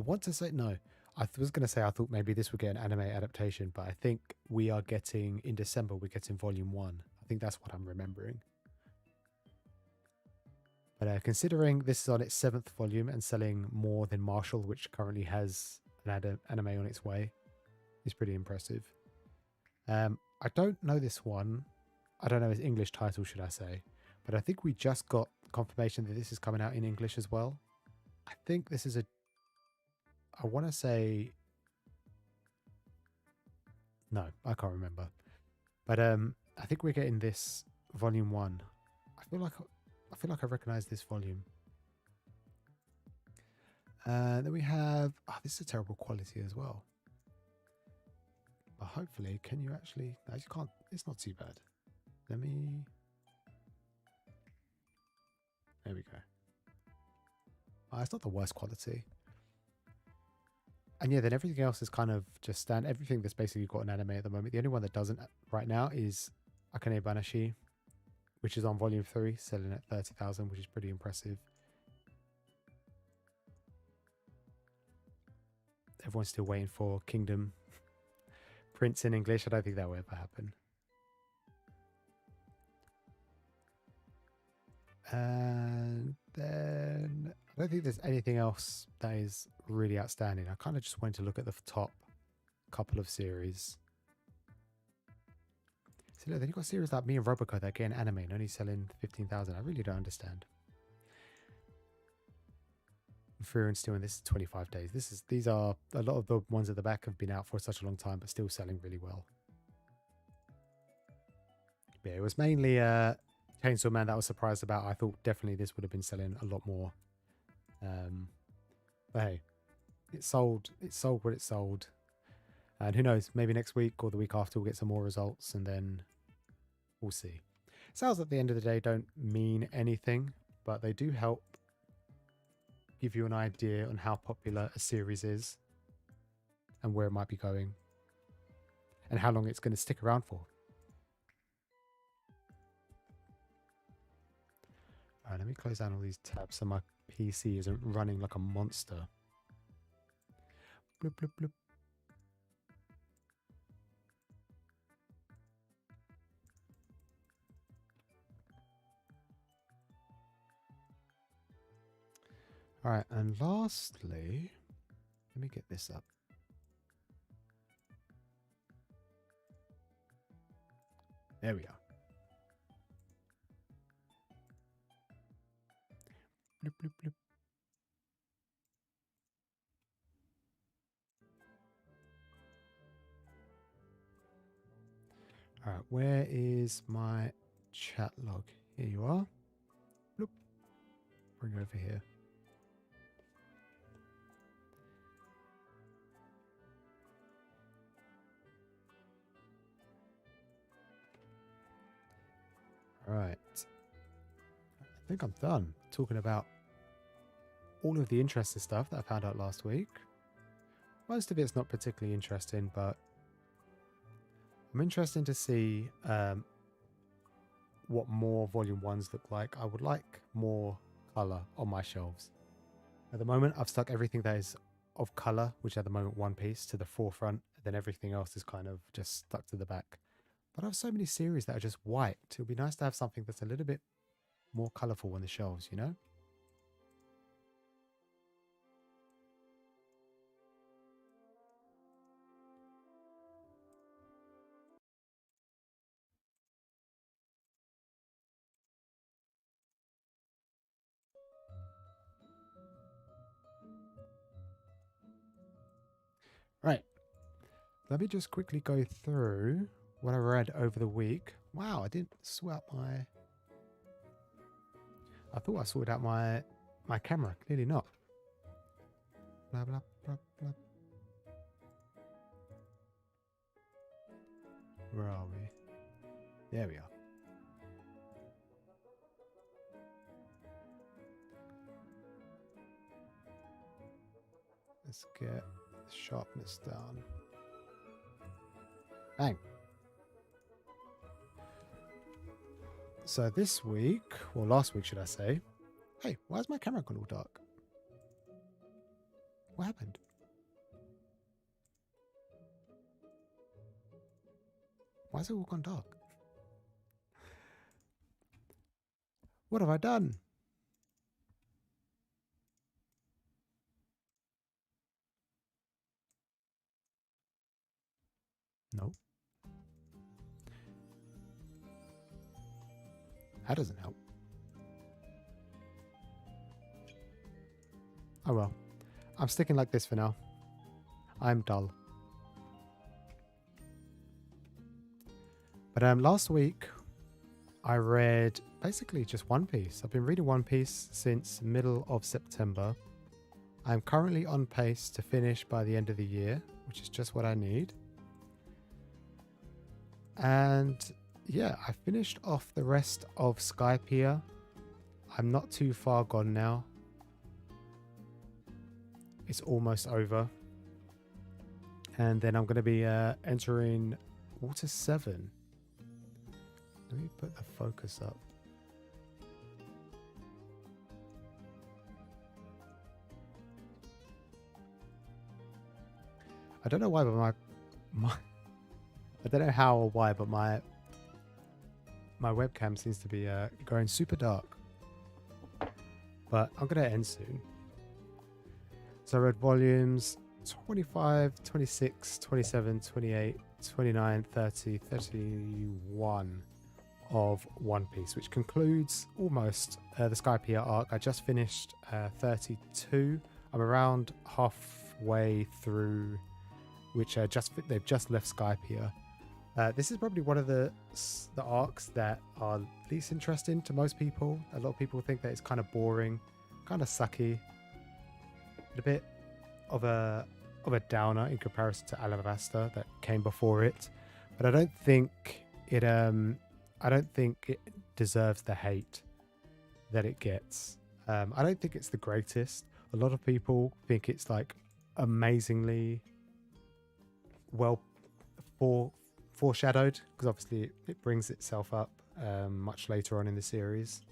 want to say no. I was going to say I thought maybe this would get an anime adaptation, but I think we are getting in December. We're getting Volume 1. I think that's what I'm remembering. But considering this is on its 7th volume and selling more than Marshall, which currently has an anime on its way, is pretty impressive. I don't know this one. I don't know its English title, should I say. But I think we just got confirmation that this is coming out in English as well. I think this is I want to say... No, I can't remember. But I think we're getting this Volume 1. I feel like I recognize this volume. Then we have... Oh, this is a terrible quality as well. But hopefully, can you actually... No, you can't. It's not too bad. Let me... There we go. Oh, it's not the worst quality. And yeah, then everything else is kind of just everything that's basically got an anime at the moment. The only one that doesn't right now is Akane Banashi, which is on Volume 3, selling at 30,000, which is pretty impressive. Everyone's still waiting for Kingdom Prince in English. I don't think that will ever happen. And then I don't think there's anything else that is really outstanding. I kind of just wanted to look at the top couple of series. So look, then you've got series like Me and Roboco that are getting anime and only selling 15,000. I really don't understand. Fear and Steel, and this is 25 days. These are a lot of the ones at the back have been out for such a long time, but still selling really well. But yeah, it was mainly Chainsaw Man that I was surprised about. I thought definitely this would have been selling a lot more. But hey, it sold what it sold. And who knows, maybe next week or the week after we'll get some more results and then we'll see. Sales at the end of the day don't mean anything, but they do help give you an idea on how popular a series is and where it might be going and how long it's going to stick around for. All right, let me close down all these tabs so my PC isn't running like a monster. Bloop, bloop, bloop. All right, and lastly, let me get this up. There we are. Bloop, bloop, bloop. All right, where is my chat log? Here you are. Bloop. Bring it over here. All right. I think I'm done talking about all of the interesting stuff that I found out last week. Most of it's not particularly interesting, but I'm interested to see what more volume 1s look like. I would like more color on my shelves. At the moment, I've stuck everything that is of color, which at the moment One Piece, to the forefront. Then everything else is kind of just stuck to the back. But I have so many series that are just white. It would be nice to have something that's a little bit more colorful on the shelves, you know? Right. Let me just quickly go through what I read over the week. Wow, I didn't sort out my... I thought I sorted out my camera. Clearly not. Blah, blah, blah, blah. Where are we? There we are. Let's get the sharpness down. Bang. So this week, or last week should I say, hey, why is my camera gone all dark? What happened? Why is it all gone dark? What have I done? No. That doesn't help. Oh well. I'm sticking like this for now. I'm dull. But last week I read basically just One Piece. I've been reading One Piece since middle of September. I'm currently on pace to finish by the end of the year, which is just what I need. And yeah, I finished off the rest of Skypiea. I'm not too far gone now. It's almost over. And then I'm going to be entering Water 7. Let me put the focus up. I don't know why, but my I don't know how or why, but my webcam seems to be going super dark. but I'm going to end soon. So I read volumes 25, 26, 27, 28, 29, 30, 31 of One Piece, which concludes almost the Skypiea arc. I just finished 32. I'm around halfway through, which they've just left Skypiea. This is probably one of the arcs that are least interesting to most people. A lot of people think that it's kind of boring, kind of sucky, a bit of a downer in comparison to Alabasta that came before it. But I don't think it deserves the hate that it gets. I don't think it's the greatest. A lot of people think it's like amazingly well foreshadowed, because obviously it brings itself up much later on in the series.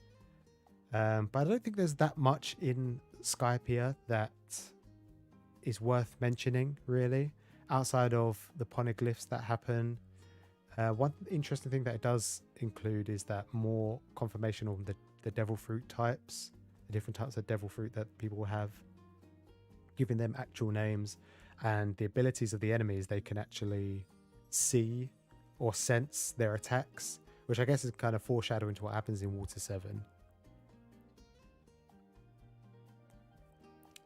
But I don't think there's that much in Skypiea that is worth mentioning, really, outside of the poneglyphs that happen. One interesting thing that it does include is that more confirmation on the devil fruit types, the different types of devil fruit that people have, giving them actual names, and the abilities of the enemies. They can actually see or sense their attacks, which I guess is kind of foreshadowing to what happens in Water 7.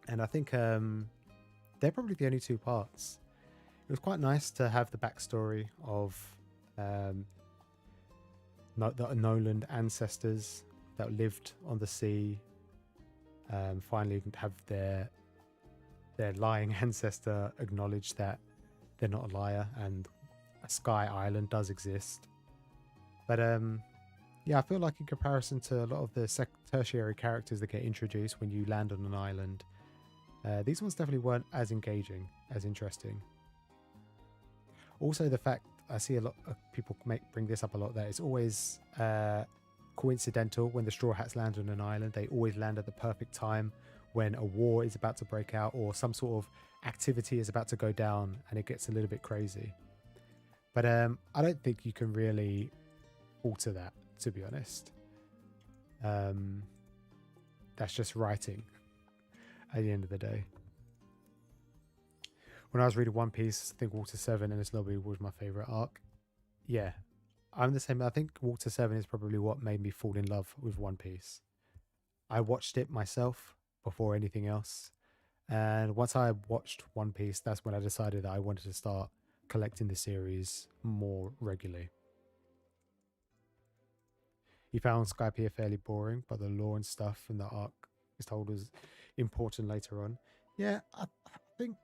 And I think they're probably the only two parts. It was quite nice to have the backstory of the Noland ancestors that lived on the sea. Finally have their lying ancestor acknowledge that they're not a liar and a Sky Island does exist. But yeah, I feel like in comparison to a lot of the tertiary characters that get introduced when you land on an island, these ones definitely weren't as engaging, as interesting. Also, the fact I see a lot of people bring this up a lot, that it's always coincidental when the Straw Hats land on an island. They always land at the perfect time when a war is about to break out or some sort of activity is about to go down, and it gets a little bit crazy. But I don't think you can really alter that, to be honest. That's just writing at the end of the day. When I was reading One Piece, I think Water 7 and Its Lobby was my favourite arc. Yeah, I'm the same. I think Water 7 is probably what made me fall in love with One Piece. I watched it myself before anything else. And once I watched One Piece, that's when I decided that I wanted to start collecting the series more regularly. He found Skypiea fairly boring, but the lore and stuff and the arc is told was important later on. Yeah, I think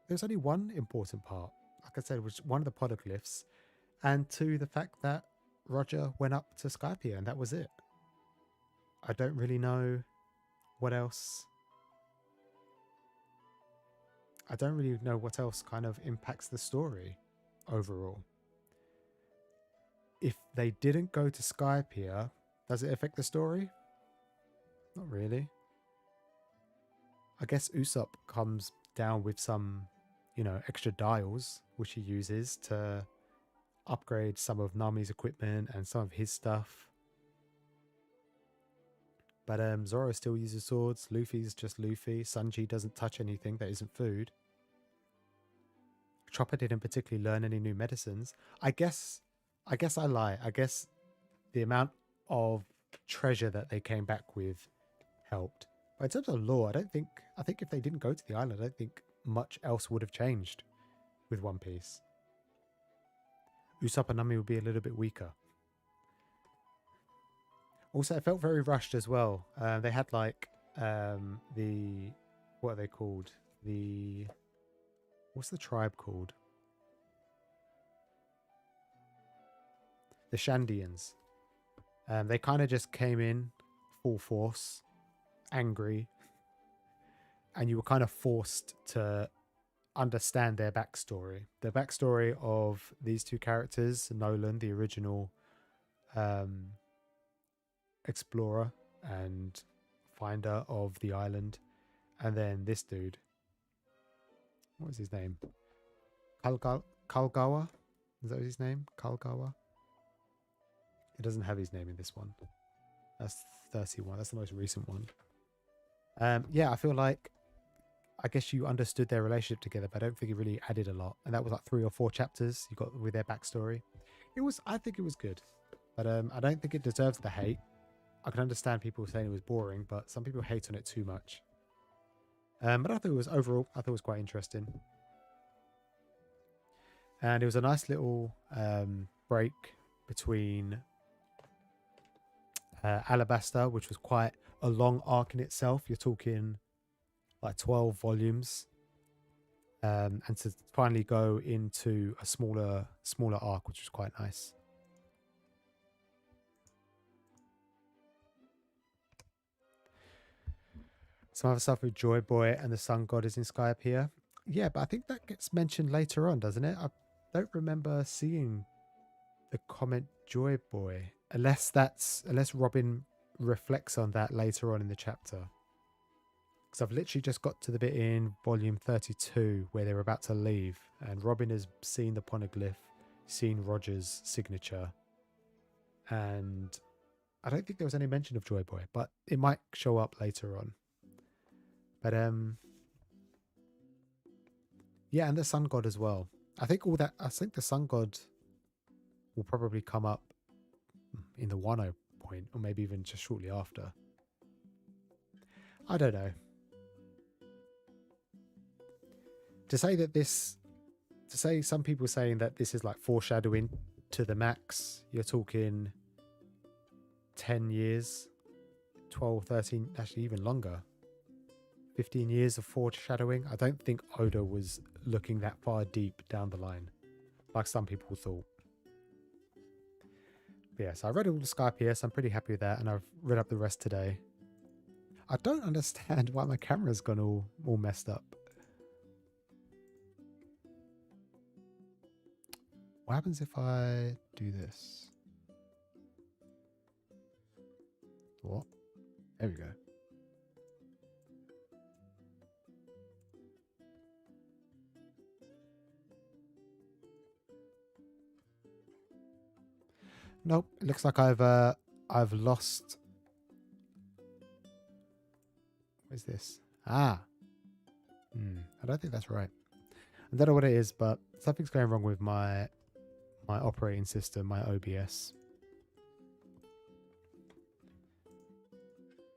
there's only one important part. Like I said, was one of the poneglyphs, and two, the fact that Roger went up to Skypiea, and that was it. I don't really know what else. I don't really know what else kind of impacts the story overall. If they didn't go to Skypiea, does it affect the story? Not really. I guess Usopp comes down with some, extra dials, which he uses to upgrade some of Nami's equipment and some of his stuff. But Zoro still uses swords. Luffy's just Luffy. Sanji doesn't touch anything that isn't food. Chopper didn't particularly learn any new medicines. I guess I lie. I guess the amount of treasure that they came back with helped. But in terms of lore, I think if they didn't go to the island, I don't think much else would have changed with One Piece. Usopp and Nami would be a little bit weaker. Also, it felt very rushed as well. They had like what are they called? What's the tribe called? The Shandians. They kind of just came in full force, angry, and you were kind of forced to understand their backstory. The backstory of these two characters, Nolan, the original explorer and finder of the island, and then this dude. What was his name? Kalgawa? Is that his name? Kalgawa? It doesn't have his name in this one. That's 31. That's the most recent one. Yeah, I feel like I guess you understood their relationship together, but I don't think it really added a lot. And that was like 3 or 4 chapters you got with their backstory. I think it was good, but I don't think it deserves the hate. I can understand people saying it was boring, but some people hate on it too much. But I thought it was overall, I thought it was quite interesting, and it was a nice little break between Alabaster, which was quite a long arc in itself. You're talking like 12 volumes, and to finally go into a smaller arc, which was quite nice. Some other stuff with Joy Boy and the Sun God is in Skypiea. Yeah, but I think that gets mentioned later on, doesn't it? I don't remember seeing the comment Joy Boy, unless Robin reflects on that later on in the chapter. Because I've literally just got to the bit in volume 32 where they're about to leave, and Robin has seen the poneglyph, seen Roger's signature, and I don't think there was any mention of Joy Boy, but it might show up later on. But yeah, and the Sun God as well. I think the Sun God will probably come up in the 1.0 point, or maybe even just shortly after. I don't know. To say some people saying that this is like foreshadowing to the max, you're talking 10 years, 12, 13, actually even longer. 15 years of foreshadowing. I don't think Oda was looking that far deep down the line, like some people thought. But yeah, so I read all the Skypiea, so I'm pretty happy with that, and I've read up the rest today. I don't understand why my camera's gone all messed up. What happens if I do this? What? There we go. Nope. It looks like I've lost. What is this? I don't think that's right. I don't know what it is, but something's going wrong with my operating system, my OBS.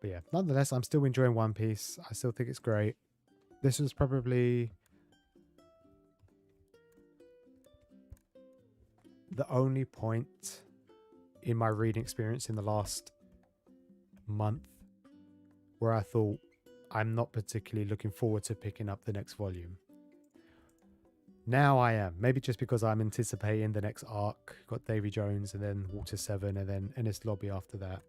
But yeah, nonetheless, I'm still enjoying One Piece. I still think it's great. This was probably the only point in my reading experience in the last month where I thought I'm not particularly looking forward to picking up the next volume. Now I am. Maybe just because I'm anticipating the next arc. Got Davy Jones and then Water 7 and then Ennis Lobby after that.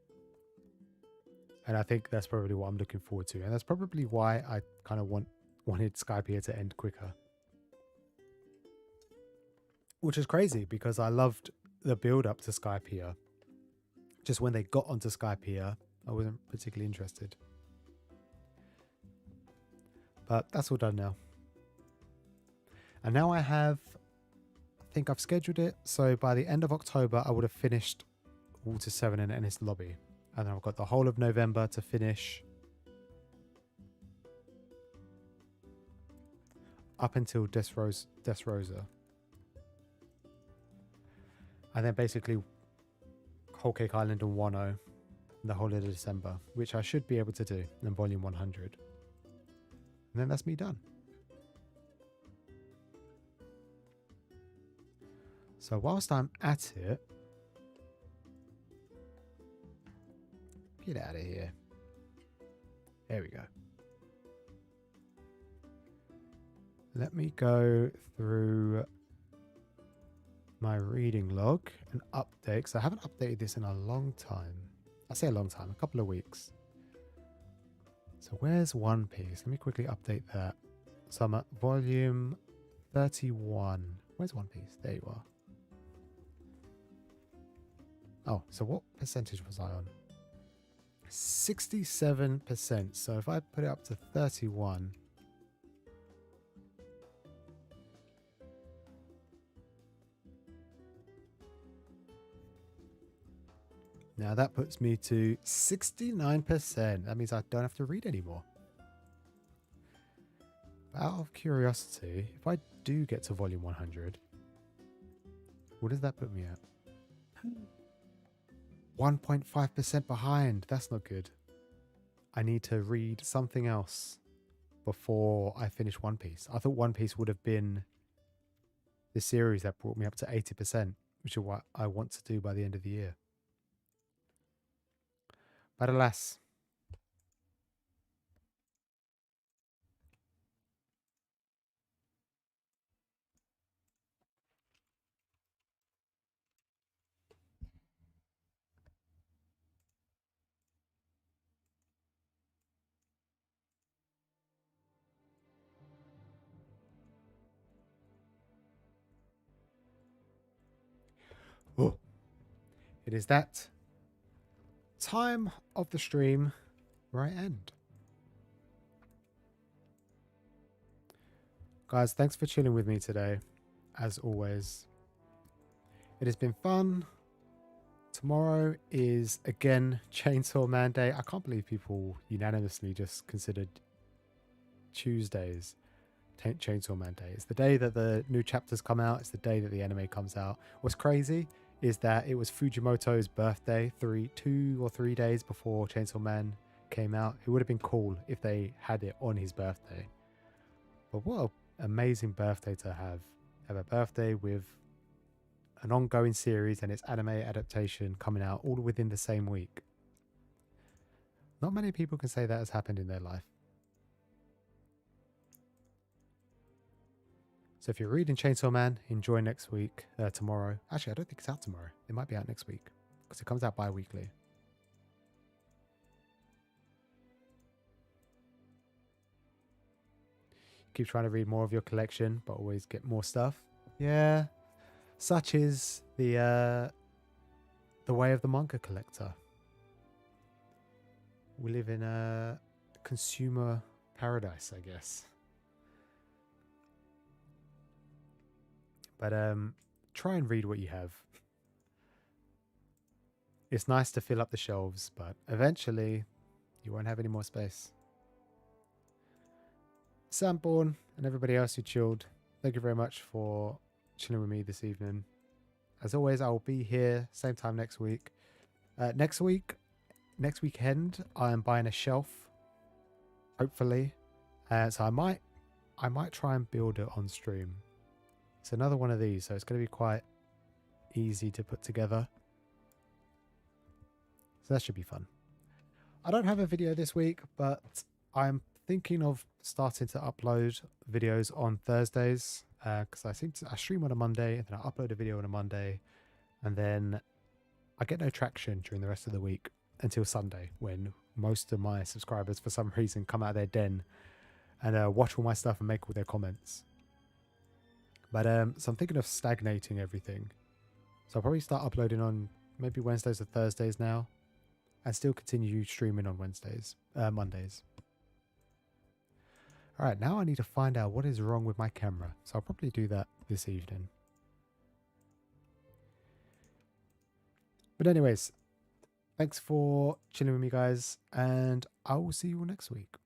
And I think that's probably what I'm looking forward to. And that's probably why I kind of wanted Skypiea to end quicker. Which is crazy because I loved the build up to Skypiea. Just when they got onto Skypiea, I wasn't particularly interested. But that's all done now. And now I think I've scheduled it. So by the end of October, I would have finished Water 7 and Ennis Lobby. And then I've got the whole of November to finish up until Dressrosa. And then basically Whole Cake Island and Wano the whole of December, which I should be able to do in volume 100. And then that's me done. So whilst I'm at it, get out of here. There we go. Let me go through my reading log and update, because I haven't updated this in a long time. I say a long time, a couple of weeks. So where's One Piece? Let me quickly update that. So I'm at volume 31. Where's One Piece? There you are. Oh, so what percentage was I on? 67%. So if I put it up to 31, now that puts me to 69%. That means I don't have to read anymore. Out of curiosity, if I do get to volume 100, what does that put me at? 1.5% behind. That's not good. I need to read something else before I finish One Piece. I thought One Piece would have been the series that brought me up to 80%, which is what I want to do by the end of the year. But alas. Oh, it is that time of the stream where I end. Guys, thanks for chilling with me today, as always. It has been fun. Tomorrow is again Chainsaw Man Day. I can't believe people unanimously just considered Tuesdays Chainsaw Man Day. It's the day that the new chapters come out. It's the day that the anime comes out. What's crazy is that it was Fujimoto's birthday 2 or 3 days before Chainsaw Man came out. It would have been cool if they had it on his birthday. But what an amazing birthday to have. Have a birthday with an ongoing series and its anime adaptation coming out all within the same week. Not many people can say that has happened in their life. So if you're reading Chainsaw Man, enjoy next week, tomorrow. Actually, I don't think it's out tomorrow. It might be out next week because it comes out bi-weekly. Keep trying to read more of your collection, but always get more stuff. Yeah, such is the way of the manga collector. We live in a consumer paradise, I guess. But try and read what you have. It's nice to fill up the shelves, but eventually you won't have any more space. Samborn and everybody else who chilled, thank you very much for chilling with me this evening. As always, I will be here same time next week. Next weekend, I am buying a shelf. Hopefully, so I might try and build it on stream. It's another one of these, so it's going to be quite easy to put together. So that should be fun. I don't have a video this week, but I'm thinking of starting to upload videos on Thursdays because I stream on a Monday and then I upload a video on a Monday, and then I get no traction during the rest of the week until Sunday, when most of my subscribers for some reason come out of their den and watch all my stuff and make all their comments. But so I'm thinking of stagnating everything, so I'll probably start uploading on maybe Wednesdays or Thursdays now, and still continue streaming on Mondays. All right, now I need to find out what is wrong with my camera. So I'll probably do that this evening. But anyways, thanks for chilling with me, guys, and I will see you all next week.